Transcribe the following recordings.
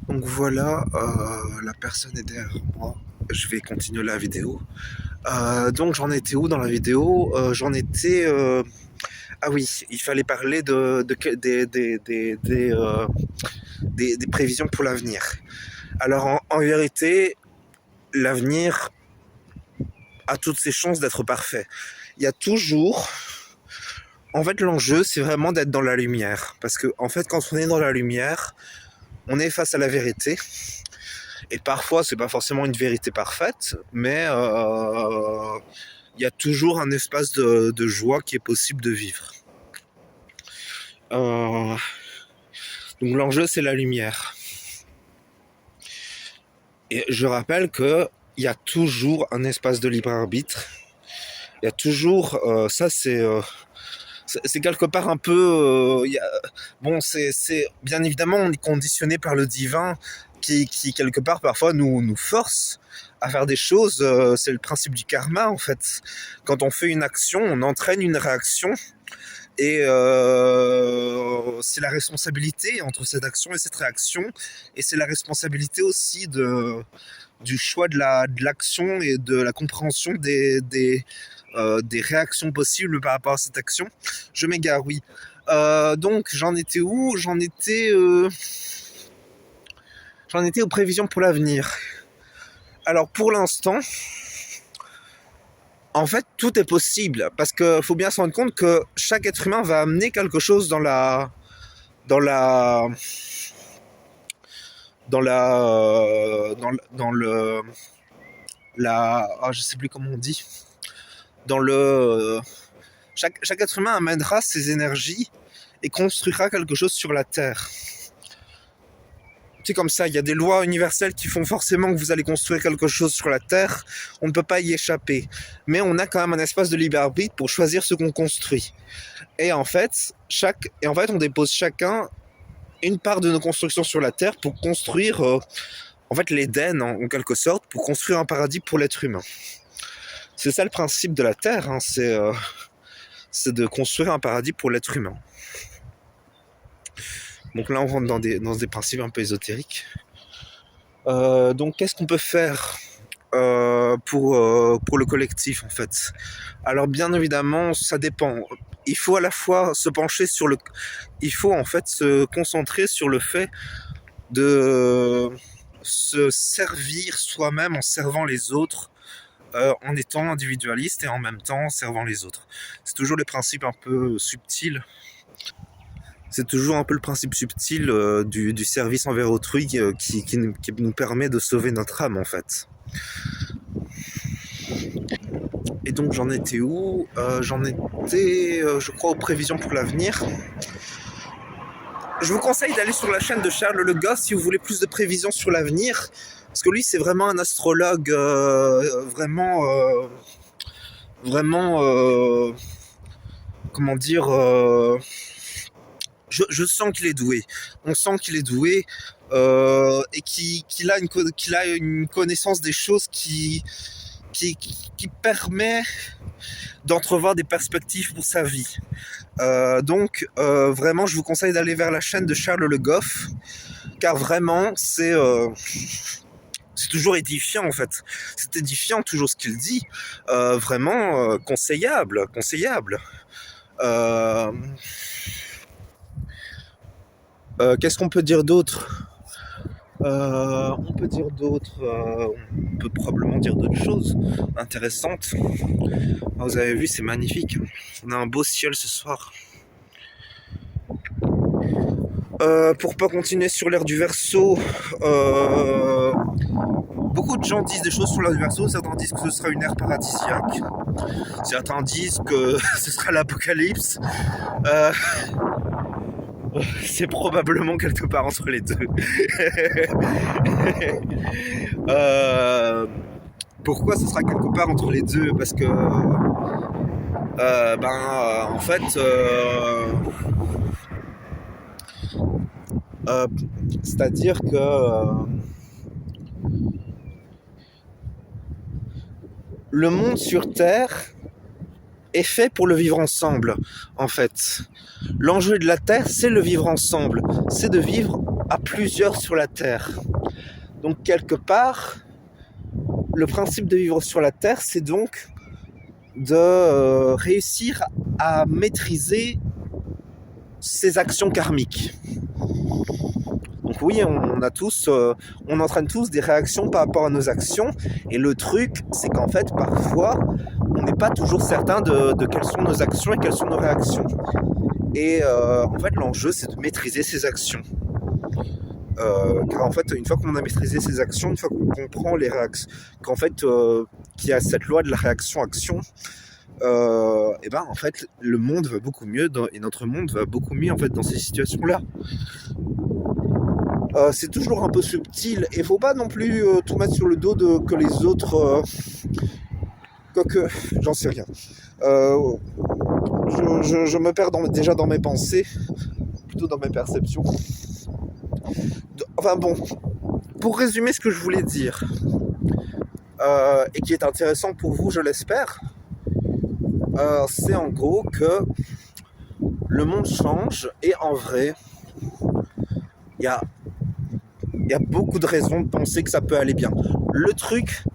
Donc voilà, la personne est derrière moi. Je vais continuer la vidéo. Donc j'en étais où dans la vidéo? J'en étais... Ah oui, il fallait parler des prévisions pour l'avenir. Alors en vérité, l'avenir a toutes ses chances d'être parfait. Il y a toujours... En fait, l'enjeu, c'est vraiment d'être dans la lumière. Parce que, en fait, quand on est dans la lumière, on est face à la vérité. Et parfois, c'est pas forcément une vérité parfaite, mais il y a toujours un espace de joie qui est possible de vivre. Donc l'enjeu, c'est la lumière. Et je rappelle qu'il y a toujours un espace de libre arbitre. Il y a toujours... ça, c'est quelque part un peu... bon, c'est bien évidemment, on est conditionné par le divin qui quelque part, parfois, nous force à faire des choses. C'est le principe du karma, en fait. Quand on fait une action, on entraîne une réaction. Et c'est la responsabilité entre cette action et cette réaction. Et c'est la responsabilité aussi du choix de l'action et de la compréhension des réactions possibles par rapport à cette action. Je m'égare, oui. Donc, j'en étais où? J'en étais aux prévisions pour l'avenir. Alors, pour l'instant, en fait, tout est possible. Parce qu'il faut bien se rendre compte que chaque être humain va amener quelque chose dans la... Dans la... Dans la... Dans le... La... Oh, je sais plus comment on dit. Dans le... Chaque être humain amènera ses énergies et construira quelque chose sur la Terre. C'est comme ça, il y a des lois universelles qui font forcément que vous allez construire quelque chose sur la Terre, on ne peut pas y échapper. Mais on a quand même un espace de libre arbitre pour choisir ce qu'on construit. Et en fait, on dépose chacun une part de nos constructions sur la Terre pour construire en fait l'Éden en quelque sorte, pour construire un paradis pour l'être humain. C'est ça le principe de la Terre, hein, c'est de construire un paradis pour l'être humain. Donc là, on rentre dans des principes un peu ésotériques. Donc, qu'est-ce qu'on peut faire pour le collectif, en fait? Alors, bien évidemment, ça dépend. Il faut à la fois se pencher sur le... Il faut, en fait, se concentrer sur le fait de se servir soi-même en servant les autres, en étant individualiste et en même temps en servant les autres. C'est toujours le principe un peu subtil. C'est toujours un peu le principe subtil du service envers autrui qui nous permet de sauver notre âme, en fait. Et donc j'en étais où? J'en étais, je crois, aux prévisions pour l'avenir. Je vous conseille d'aller sur la chaîne de Charles Le Goff si vous voulez plus de prévisions sur l'avenir. Parce que lui, c'est vraiment un astrologue vraiment... comment dire... je sens qu'il est doué. On sent qu'il est doué et qu'il a une connaissance des choses qui permet d'entrevoir des perspectives pour sa vie. Donc, vraiment, je vous conseille d'aller vers la chaîne de Charles Le Goff, car vraiment, c'est toujours édifiant, en fait. C'est édifiant, toujours ce qu'il dit. Vraiment conseillable. Qu'est-ce qu'on peut dire d'autre? On peut probablement dire d'autres choses intéressantes. Vous avez vu, c'est magnifique. On a un beau ciel ce soir. Pour pas continuer sur l'ère du Verseau, beaucoup de gens disent des choses sur l'ère du Verseau. Certains disent que ce sera une ère paradisiaque. Certains disent que ce sera l'apocalypse. C'est probablement quelque part entre les deux. Pourquoi ce sera quelque part entre les deux? Parce que en fait c'est-à-dire que le monde sur Terre est fait pour le vivre ensemble, en fait. L'enjeu de la Terre, c'est le vivre ensemble. C'est de vivre à plusieurs sur la Terre. Donc quelque part, le principe de vivre sur la Terre, c'est donc de réussir à maîtriser ses actions karmiques. Donc oui, on entraîne tous des réactions par rapport à nos actions. Et le truc, c'est qu'en fait, parfois, on n'est pas toujours certain de quelles sont nos actions et quelles sont nos réactions. Et en fait, l'enjeu, c'est de maîtriser ses actions. Car en fait, une fois qu'on a maîtrisé ses actions, une fois qu'on comprend les réactions, qu'en fait, qu'il y a cette loi de la réaction-action, et ben en fait, le monde va beaucoup mieux et notre monde va beaucoup mieux en fait dans ces situations-là. C'est toujours un peu subtil et faut pas non plus tout mettre sur le dos que les autres. Quoique, j'en sais rien. Je me perds déjà dans mes pensées, plutôt dans mes perceptions. Enfin bon, pour résumer ce que je voulais dire, et qui est intéressant pour vous, je l'espère, c'est en gros que le monde change et en vrai, il y a beaucoup de raisons de penser que ça peut aller bien. Le truc,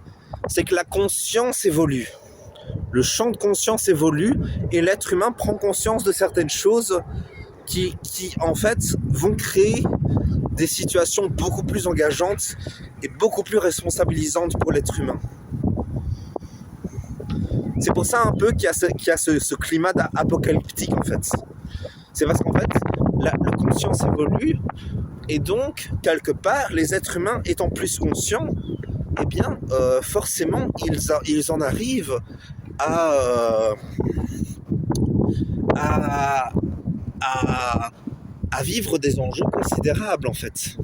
c'est que la conscience évolue. Le champ de conscience évolue et l'être humain prend conscience de certaines choses qui en fait vont créer des situations beaucoup plus engageantes et beaucoup plus responsabilisantes pour l'être humain. C'est pour ça un peu qu'il y a ce climat apocalyptique en fait. C'est parce qu'en fait la conscience évolue et donc quelque part les êtres humains étant plus conscients, eh bien forcément ils en arrivent à vivre des enjeux considérables en fait.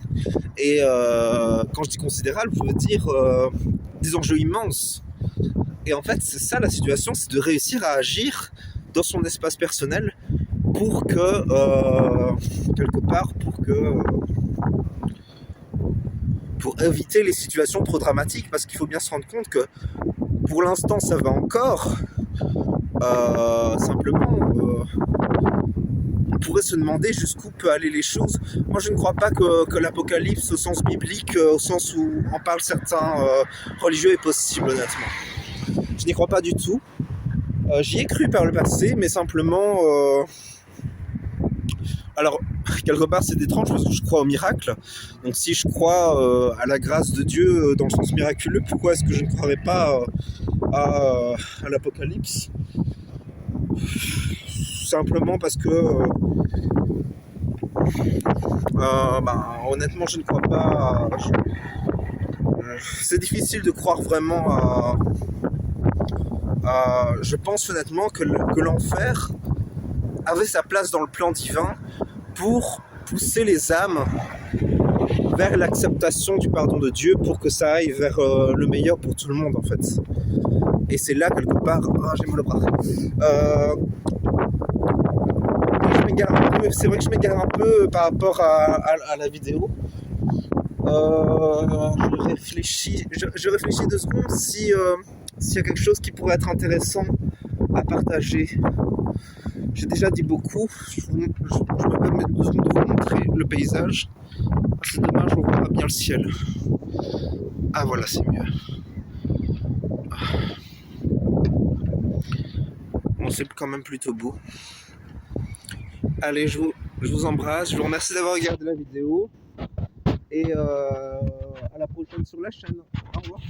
Et quand je dis considérable, je veux dire des enjeux immenses. Et en fait, c'est ça la situation, c'est de réussir à agir dans son espace personnel pour que, quelque part, pour éviter les situations trop dramatiques, parce qu'il faut bien se rendre compte que pour l'instant ça va encore, simplement on pourrait se demander jusqu'où peut aller les choses. Moi je ne crois pas que l'apocalypse au sens biblique, au sens où en parlent certains religieux, est possible honnêtement. Je n'y crois pas du tout. J'y ai cru par le passé, mais simplement... Alors, quelque part, c'est étrange parce que je crois au miracle. Donc, si je crois à la grâce de Dieu dans le sens miraculeux, pourquoi est-ce que je ne croirais pas à l'apocalypse ? Simplement parce que... honnêtement, je ne crois pas... c'est difficile de croire vraiment à... je pense honnêtement que l'enfer avait sa place dans le plan divin pour pousser les âmes vers l'acceptation du pardon de Dieu, pour que ça aille vers le meilleur pour tout le monde en fait. Et c'est là quelque part... j'ai mal au bras. C'est vrai que je m'égare un peu par rapport à la vidéo. Je réfléchis 2 secondes s'il y a quelque chose qui pourrait être intéressant à partager. J'ai déjà dit beaucoup. Je me permets 2 secondes de vous montrer le paysage. C'est dommage, on voit pas bien le ciel. Ah voilà, c'est mieux. Bon, c'est quand même plutôt beau. Allez, je vous embrasse. Je vous remercie d'avoir regardé la vidéo. Et à la prochaine sur la chaîne. Au revoir.